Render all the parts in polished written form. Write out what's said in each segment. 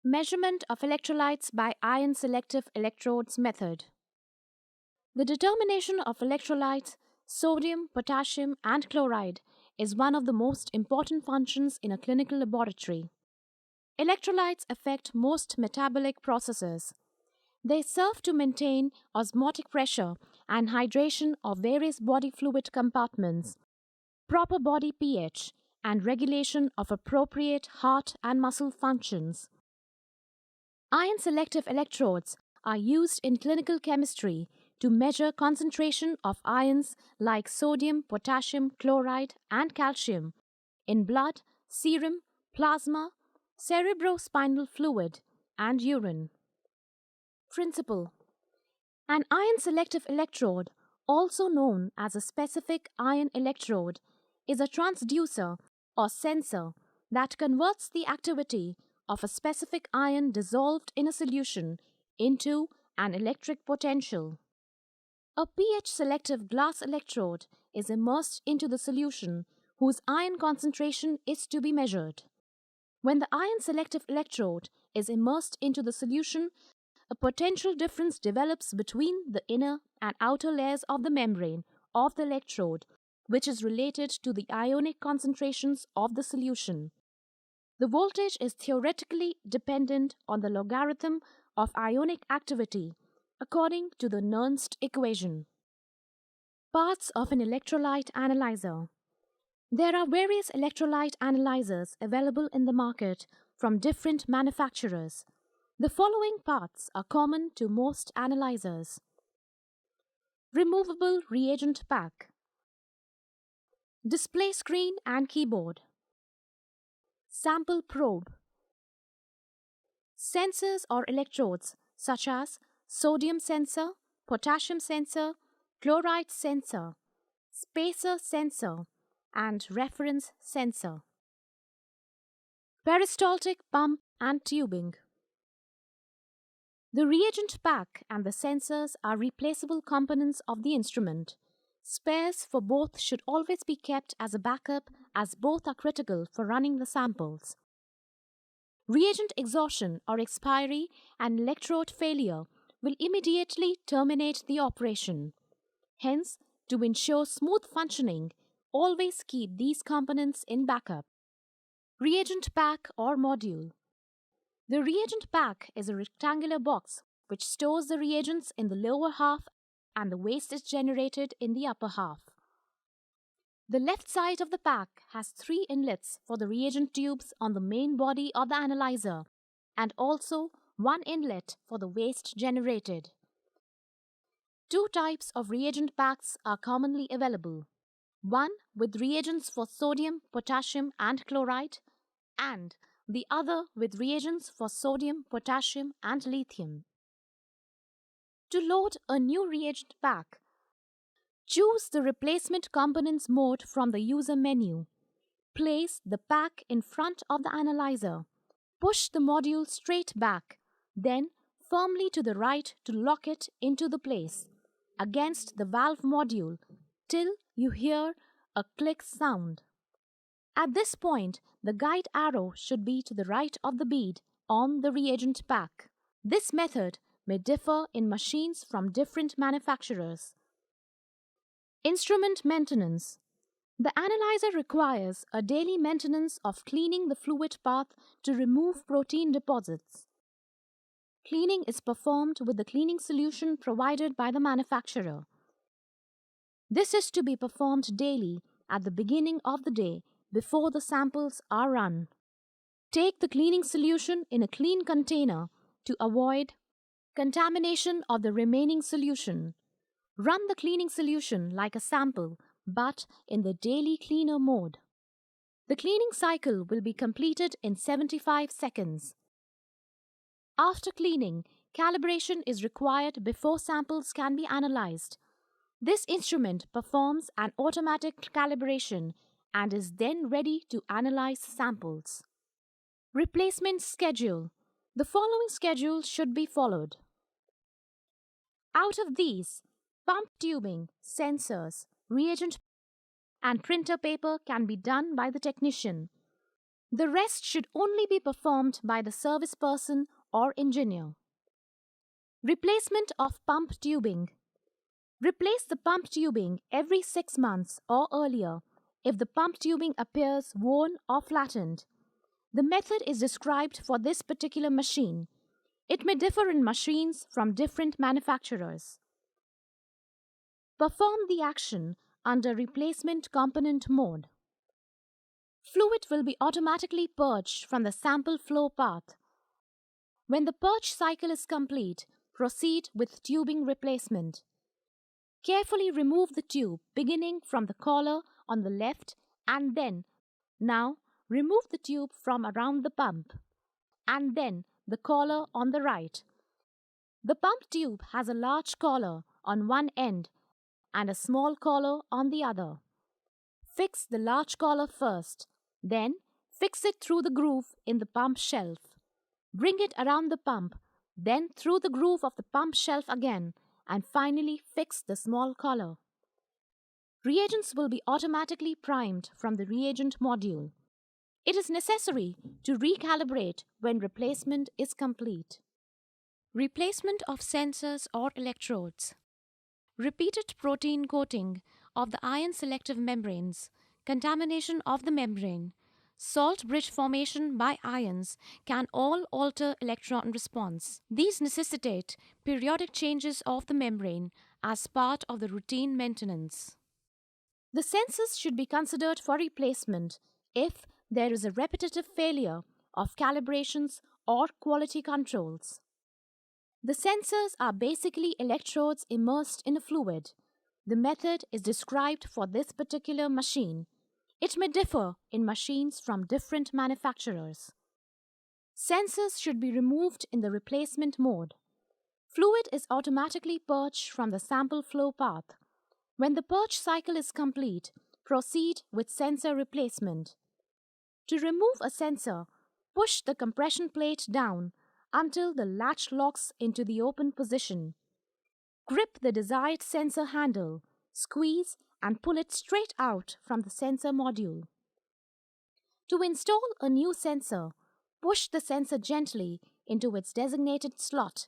Measurement of electrolytes by ion selective electrodes method. The determination of electrolytes, sodium, potassium, and chloride, is one of the most important functions in a clinical laboratory. Electrolytes affect most metabolic processes. They serve to maintain osmotic pressure and hydration of various body fluid compartments, proper body pH, and regulation of appropriate heart and muscle functions. Ion selective electrodes are used in clinical chemistry to measure concentration of ions like sodium, potassium, chloride, and calcium in blood, serum, plasma, cerebrospinal fluid, and urine. Principle: an ion selective electrode, also known as a specific ion electrode, is a transducer or sensor that converts the activity of a specific ion dissolved in a solution into an electric potential. A pH-selective glass electrode is immersed into the solution whose ion concentration is to be measured. When the ion-selective electrode is immersed into the solution, a potential difference develops between the inner and outer layers of the membrane of the electrode, which is related to the ionic concentrations of the solution. The voltage is theoretically dependent on the logarithm of ionic activity, according to the Nernst equation. Parts of an electrolyte analyzer. There are various electrolyte analyzers available in the market from different manufacturers. The following parts are common to most analyzers. Removable reagent pack, display screen and keyboard, sample probe, sensors or electrodes such as sodium sensor, potassium sensor, chloride sensor, spacer sensor, and reference sensor. Peristaltic pump and tubing. The reagent pack and the sensors are replaceable components of the instrument. Spares for both should always be kept as a backup, as both are critical for running the samples. Reagent exhaustion or expiry and electrode failure will immediately terminate the operation. Hence, to ensure smooth functioning, always keep these components in backup. Reagent pack or module. The reagent pack is a rectangular box which stores the reagents in the lower half and the waste is generated in the upper half. The left side of the pack has 3 inlets for the reagent tubes on the main body of the analyzer and also 1 inlet for the waste generated. 2 types of reagent packs are commonly available. One with reagents for sodium, potassium, and chloride, and the other with reagents for sodium, potassium, and lithium. To load a new reagent pack, choose the Replacement Components mode from the user menu. Place the pack in front of the analyzer. Push the module straight back, then firmly to the right to lock it into the place against the valve module till you hear a click sound. At this point, the guide arrow should be to the right of the bead on the reagent pack. This method may differ in machines from different manufacturers. Instrument maintenance. The analyzer requires a daily maintenance of cleaning the fluid path to remove protein deposits. Cleaning is performed with the cleaning solution provided by the manufacturer. This is to be performed daily at the beginning of the day before the samples are run. Take the cleaning solution in a clean container to avoid contamination of the remaining solution. Run the cleaning solution like a sample, but in the daily cleaner mode. The cleaning cycle will be completed in 75 seconds. After cleaning, calibration is required before samples can be analyzed. This instrument performs an automatic calibration and is then ready to analyze samples. Replacement schedule. The following schedule should be followed. Out of these, pump tubing, sensors, reagent, and printer paper can be done by the technician. The rest should only be performed by the service person or engineer. Replacement of pump tubing. Replace the pump tubing every 6 months or earlier if the pump tubing appears worn or flattened. The method is described for this particular machine. It may differ in machines from different manufacturers. Perform the action under replacement component mode. Fluid will be automatically purged from the sample flow path. When the purge cycle is complete, proceed with tubing replacement. Carefully remove the tube beginning from the collar on the left and then now remove the tube from around the pump and then the collar on the right. The pump tube has a large collar on one end and a small collar on the other. Fix the large collar first, then fix it through the groove in the pump shelf. Bring it around the pump, then through the groove of the pump shelf again, and finally fix the small collar. Reagents will be automatically primed from the reagent module. It is necessary to recalibrate when replacement is complete. Replacement of sensors or electrodes. Repeated protein coating of the ion selective membranes, contamination of the membrane, salt bridge formation by ions can all alter electron response. These necessitate periodic changes of the membrane as part of the routine maintenance. The sensors should be considered for replacement if there is a repetitive failure of calibrations or quality controls. The sensors are basically electrodes immersed in a fluid. The method is described for this particular machine. It may differ in machines from different manufacturers. Sensors should be removed in the replacement mode. Fluid is automatically purged from the sample flow path. When the purge cycle is complete, proceed with sensor replacement. To remove a sensor, push the compression plate down until the latch locks into the open position. Grip the desired sensor handle, squeeze and pull it straight out from the sensor module. To install a new sensor, push the sensor gently into its designated slot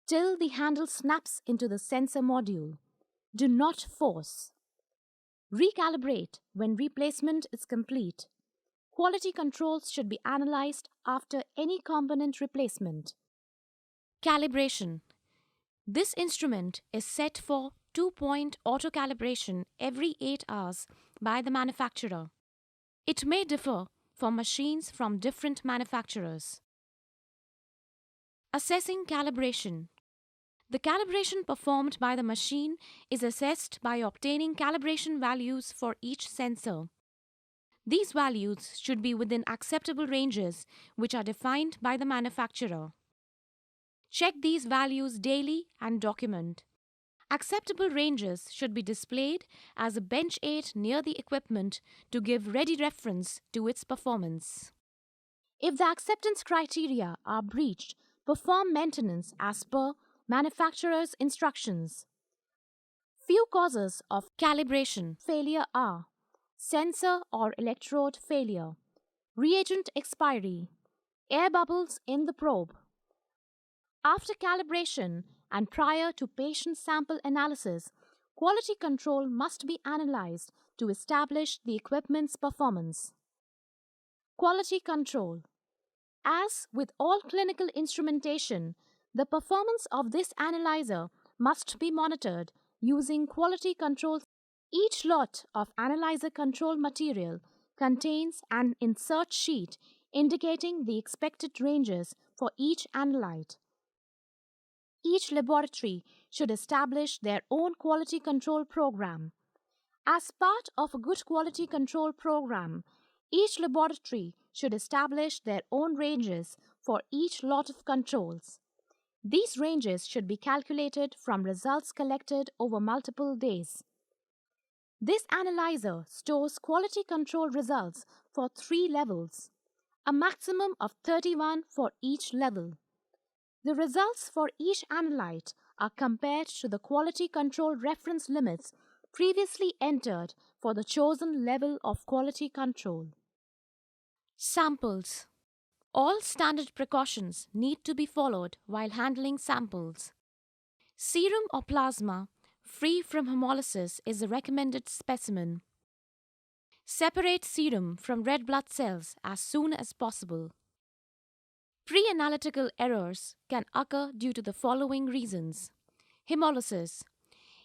till the handle snaps into the sensor module. Do not force. Recalibrate when replacement is complete. Quality controls should be analyzed after any component replacement. Calibration. This instrument is set for 2-point auto calibration every 8 hours by the manufacturer. It may differ for machines from different manufacturers. Assessing calibration. The calibration performed by the machine is assessed by obtaining calibration values for each sensor. These values should be within acceptable ranges, which are defined by the manufacturer. Check these values daily and document. Acceptable ranges should be displayed as a bench aid near the equipment to give ready reference to its performance. If the acceptance criteria are breached, perform maintenance as per manufacturer's instructions. Few causes of calibration failure are sensor or electrode failure, reagent expiry, air bubbles in the probe. After calibration and prior to patient sample analysis, quality control must be analyzed to establish the equipment's performance. Quality control. As with all clinical instrumentation, the performance of this analyzer must be monitored using quality control. Each lot of analyzer control material contains an insert sheet indicating the expected ranges for each analyte. Each laboratory should establish their own quality control program. As part of a good quality control program, each laboratory should establish their own ranges for each lot of controls. These ranges should be calculated from results collected over multiple days. This analyzer stores quality control results for 3 levels, a maximum of 31 for each level. The results for each analyte are compared to the quality control reference limits previously entered for the chosen level of quality control. Samples. All standard precautions need to be followed while handling samples. Serum or plasma free from hemolysis is the recommended specimen. Separate serum from red blood cells as soon as possible. Pre-analytical errors can occur due to the following reasons. Hemolysis.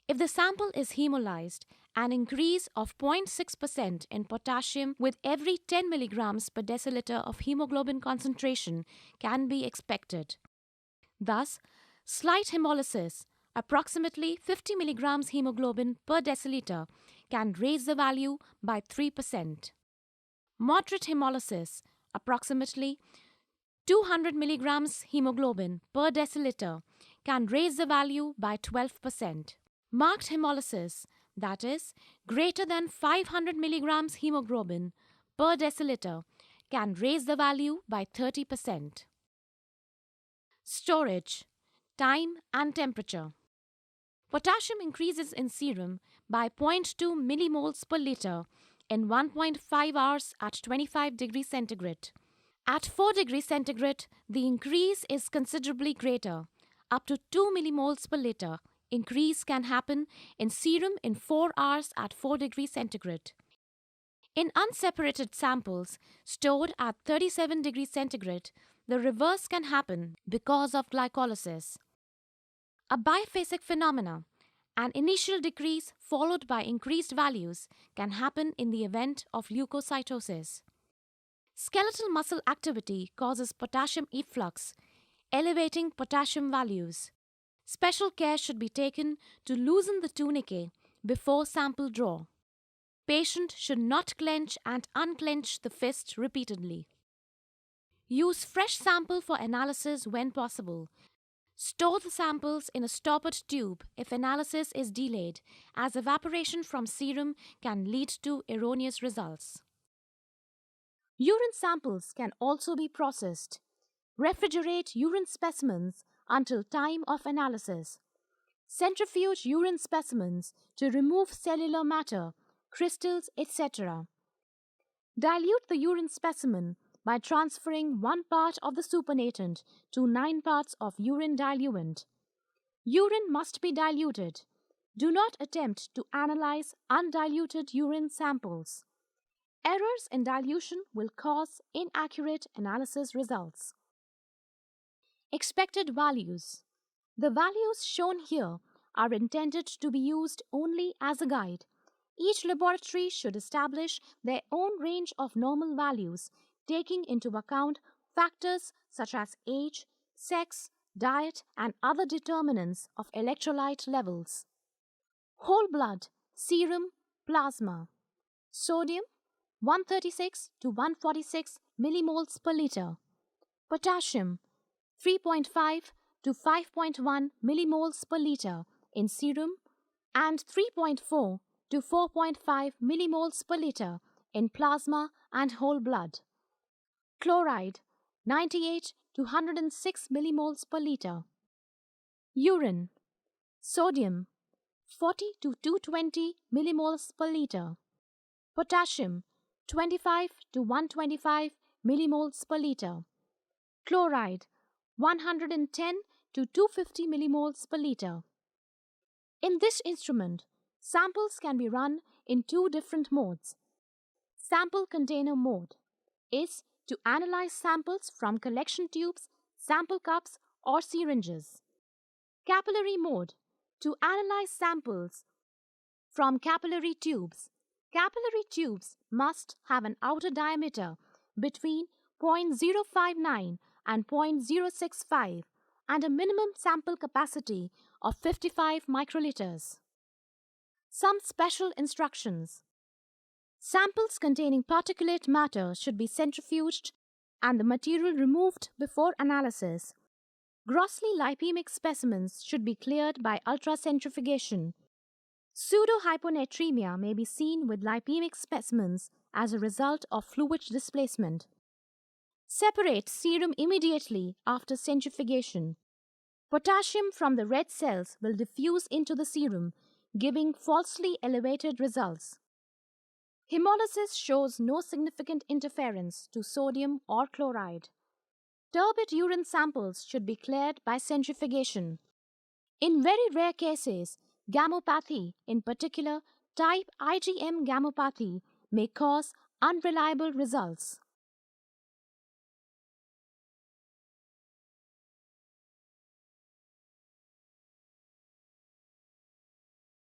If the sample is hemolyzed, an increase of 0.6% in potassium with every 10 milligrams per deciliter of hemoglobin concentration can be expected. Thus, slight hemolysis, approximately 50 milligrams hemoglobin per deciliter, can raise the value by 3%. Moderate hemolysis, approximately 200 milligrams hemoglobin per deciliter, can raise the value by 12%. Marked hemolysis, that is, greater than 500 milligrams hemoglobin per deciliter, can raise the value by 30%. Storage, time and temperature. Potassium increases in serum by 0.2 millimoles per liter in 1.5 hours at 25 degrees centigrade. At 4 degrees centigrade, the increase is considerably greater. Up to 2 millimoles per liter increase can happen in serum in 4 hours at 4 degrees centigrade. In unseparated samples stored at 37 degrees centigrade, the reverse can happen because of glycolysis. A biphasic phenomena, an initial decrease followed by increased values, can happen in the event of leukocytosis. Skeletal muscle activity causes potassium efflux, elevating potassium values. Special care should be taken to loosen the tunicae before sample draw. Patient should not clench and unclench the fist repeatedly. Use fresh sample for analysis when possible. Store the samples in a stoppered tube if analysis is delayed, as evaporation from serum can lead to erroneous results. Urine samples can also be processed. Refrigerate urine specimens until time of analysis. Centrifuge urine specimens to remove cellular matter, crystals, etc. Dilute the urine specimen by transferring 1 part of the supernatant to 9 parts of urine diluent. Urine must be diluted. Do not attempt to analyze undiluted urine samples. Errors in dilution will cause inaccurate analysis results. Expected values. The values shown here are intended to be used only as a guide. Each laboratory should establish their own range of normal values, taking into account factors such as age, sex, diet, and other determinants of electrolyte levels. Whole blood, serum, plasma. Sodium 136 to 146 millimoles per liter. Potassium 3.5 to 5.1 millimoles per liter in serum and 3.4 to 4.5 millimoles per liter in plasma and whole blood. Chloride 98 to 106 millimoles per liter. Urine. Sodium 40 to 220 millimoles per liter. Potassium 25 to 125 millimoles per liter. Chloride 110 to 250 millimoles per liter. In this instrument, samples can be run in 2 different modes. Sample container mode is to analyze samples from collection tubes, sample cups, or syringes. Capillary mode to analyze samples from capillary tubes. Capillary tubes must have an outer diameter between 0.059 and 0.065 and a minimum sample capacity of 55 microliters. Some special instructions. Samples containing particulate matter should be centrifuged and the material removed before analysis. Grossly lipemic specimens should be cleared by ultracentrifugation. Pseudohyponatremia may be seen with lipemic specimens as a result of fluid displacement. Separate serum immediately after centrifugation. Potassium from the red cells will diffuse into the serum, giving falsely elevated results. Hemolysis shows no significant interference to sodium or chloride. Turbid urine samples should be cleared by centrifugation. In very rare cases, gammopathy, in particular type IgM gammopathy, may cause unreliable results.